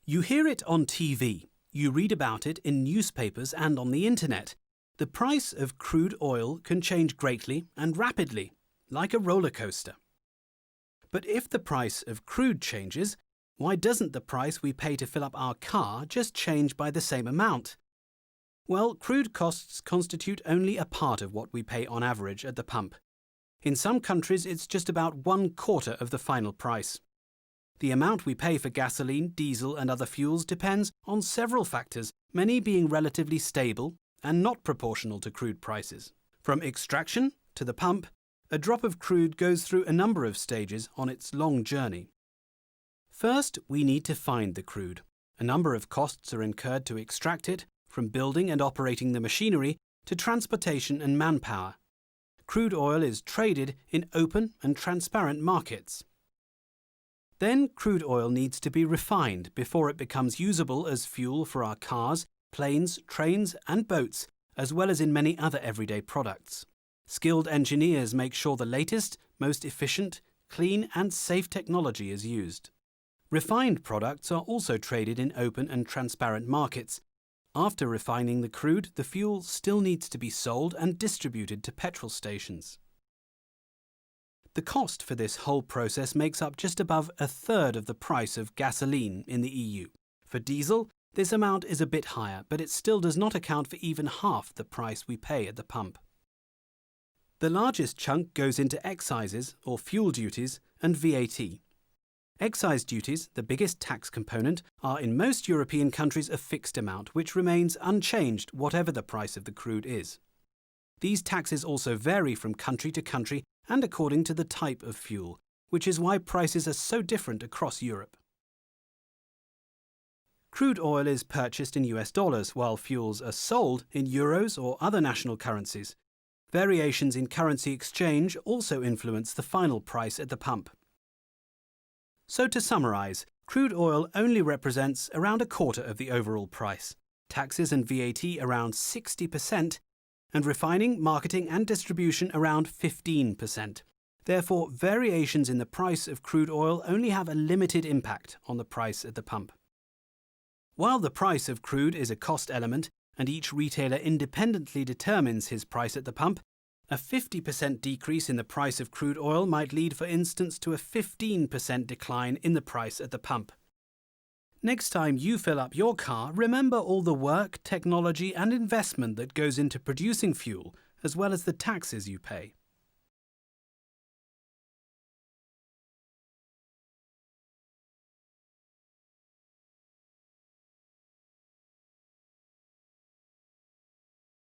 You hear it on TV. You read about it in newspapers and on the internet. The price of crude oil can change greatly and rapidly, like a roller coaster. But if the price of crude changes, why doesn't the price we pay to fill up our car just change by the same amount? Well, crude costs constitute only a part of what we pay on average at the pump. In some countries, it's just about 1/4 of the final price. The amount we pay for gasoline, diesel and other fuels depends on several factors, many being relatively stable and not proportional to crude prices. From extraction to the pump, a drop of crude goes through a number of stages on its long journey. First, we need to find the crude. A number of costs are incurred to extract it, from building and operating the machinery to transportation and manpower. Crude oil is traded in open and transparent markets. Then crude oil needs to be refined before it becomes usable as fuel for our cars, planes, trains and boats, as well as in many other everyday products. Skilled engineers make sure the latest, most efficient, clean and safe technology is used. Refined products are also traded in open and transparent markets. After refining the crude, the fuel still needs to be sold and distributed to petrol stations. The cost for this whole process makes up just above 1/3 of the price of gasoline in the EU. For diesel, this amount is a bit higher, but it still does not account for even half the price we pay at the pump. The largest chunk goes into excises, or fuel duties, and VAT. Excise duties, the biggest tax component, are in most European countries a fixed amount, which remains unchanged whatever the price of the crude is. These taxes also vary from country to country and according to the type of fuel, which is why prices are so different across Europe. Crude oil is purchased in US dollars, while fuels are sold in euros or other national currencies. Variations in currency exchange also influence the final price at the pump. So to summarize, crude oil only represents around 1/4 of the overall price, taxes and VAT around 60%, and refining, marketing and distribution around 15%. Therefore, variations in the price of crude oil only have a limited impact on the price at the pump. While the price of crude is a cost element and each retailer independently determines his price at the pump, a 50% decrease in the price of crude oil might lead, for instance, to a 15% decline in the price at the pump. Next time you fill up your car, remember all the work, technology and investment that goes into producing fuel, as well as the taxes you pay.